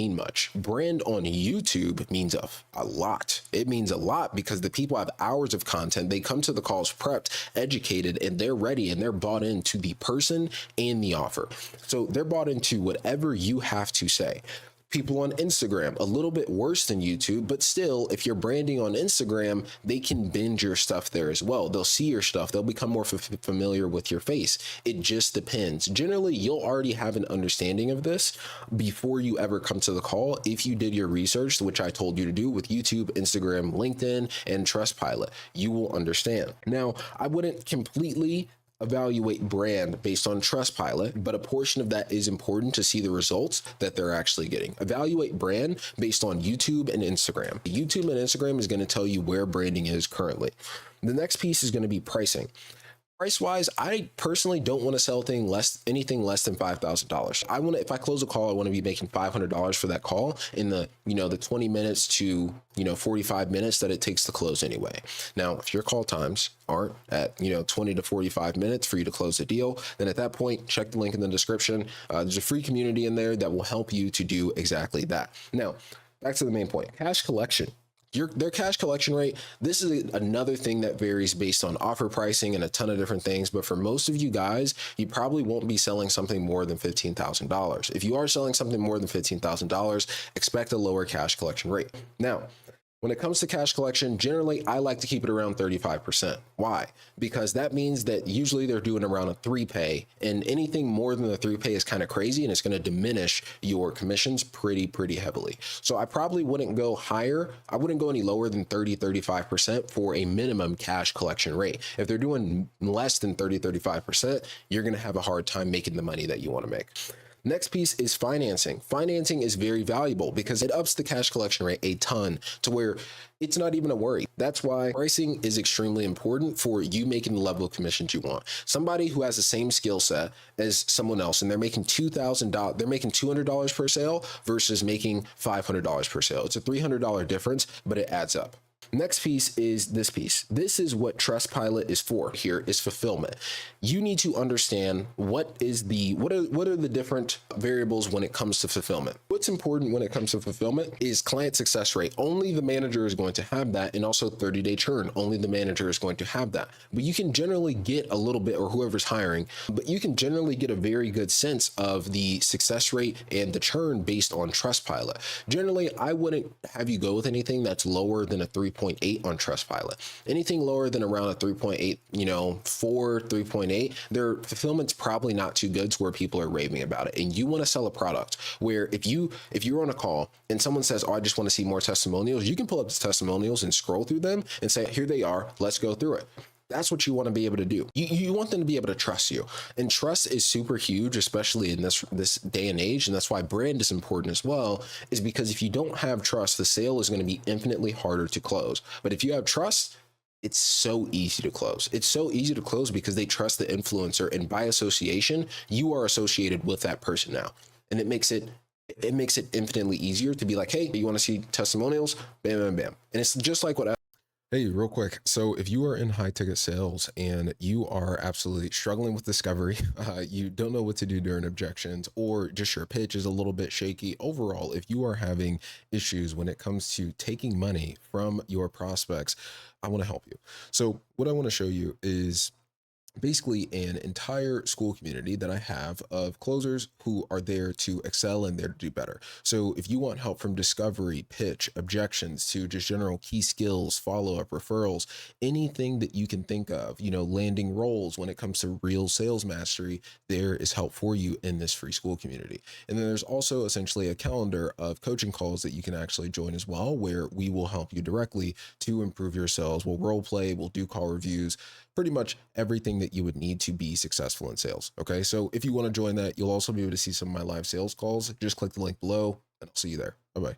mean much. Brand on YouTube means a lot. It means a lot because the people have hours of content. They come to the calls prepped, educated, and they're ready and they're bought into the person and the offer. So they're bought into whatever you have to say. People on Instagram, a little bit worse than YouTube, but still, if you're branding on Instagram, they can binge your stuff there as well. They'll see your stuff. They'll become more familiar with your face. It just depends. Generally, you'll already have an understanding of this before you ever come to the call. If you did your research, which I told you to do with YouTube, Instagram, LinkedIn, and Trustpilot, you will understand. Now, I wouldn't completely evaluate brand based on Trustpilot, but a portion of that is important to see the results that they're actually getting. Evaluate brand based on YouTube and Instagram. YouTube and Instagram is going to tell you where branding is currently. The next piece is going to be pricing. Price-wise, I personally don't want to sell anything less than $5,000. If I close a call, I want to be making $500 for that call in the 20 minutes to 45 minutes that it takes to close anyway. Now, if your call times aren't at 20 to 45 minutes for you to close a deal, then at that point, check the link in the description. There's a free community in there that will help you to do exactly that. Now, back to the main point: cash collection. Their cash collection rate, this is another thing that varies based on offer pricing and a ton of different things. But for most of you guys, you probably won't be selling something more than $15,000. If you are selling something more than $15,000, expect a lower cash collection rate. Now, when it comes to cash collection, generally, I like to keep it around 35%. Why? Because that means that usually they're doing around a 3-pay, and anything more than the 3-pay is kind of crazy, and it's going to diminish your commissions pretty heavily. So I probably wouldn't go higher. I wouldn't go any lower than 35% for a minimum cash collection rate. If they're doing less than 35%, you're going to have a hard time making the money that you want to make. Next piece is financing. Financing is very valuable because it ups the cash collection rate a ton to where it's not even a worry. That's why pricing is extremely important for you making the level of commissions you want. Somebody who has the same skill set as someone else and they're making $2,000, they're making $200 per sale versus making $500 per sale. It's a $300 difference, but it adds up. Next piece is this piece. This is what Trustpilot is for. Here is fulfillment. You need to understand what are the different variables when it comes to fulfillment. What's important when it comes to fulfillment is client success rate. Only the manager is going to have that, and also 30-day churn. Only the manager is going to have that. But you can generally get a little bit, or whoever's hiring, but you can generally get a very good sense of the success rate and the churn based on Trustpilot. Generally, I wouldn't have you go with anything that's lower than a 3.8 on Trustpilot. Anything lower than around a 3.8, 3.8, their fulfillment's probably not too good to where people are raving about it. And you want to sell a product where if you're on a call and someone says, "Oh, I just want to see more testimonials," you can pull up the testimonials and scroll through them and say, "Here they are, let's go through it." That's what you want to be able to do. You want them to be able to trust you, and trust is super huge, especially in this day and age. And that's why brand is important as well, is because if you don't have trust, the sale is going to be infinitely harder to close. But if you have trust, it's so easy to close. It's so easy to close because they trust the influencer, and by association, you are associated with that person now, and it makes it infinitely easier to be like, "Hey, you want to see testimonials?" Bam, bam, bam. And it's just like what. Hey, real quick. So if you are in high ticket sales and you are absolutely struggling with discovery, you don't know what to do during objections, or just your pitch is a little bit shaky overall, if you are having issues when it comes to taking money from your prospects, I want to help you. So what I want to show you is basically an entire school community that I have of closers who are there to excel and there to do better. So if you want help from discovery, pitch, objections, to just general key skills, follow-up, referrals, anything that you can think of, landing roles when it comes to real sales mastery, there is help for you in this free school community. And then there's also essentially a calendar of coaching calls that you can actually join as well, where we will help you directly to improve your sales. We'll role play, we'll do call reviews, pretty much everything that you would need to be successful in sales. Okay, so if you want to join that, you'll also be able to see some of my live sales calls. Just click the link below and I'll see you there. Bye-bye.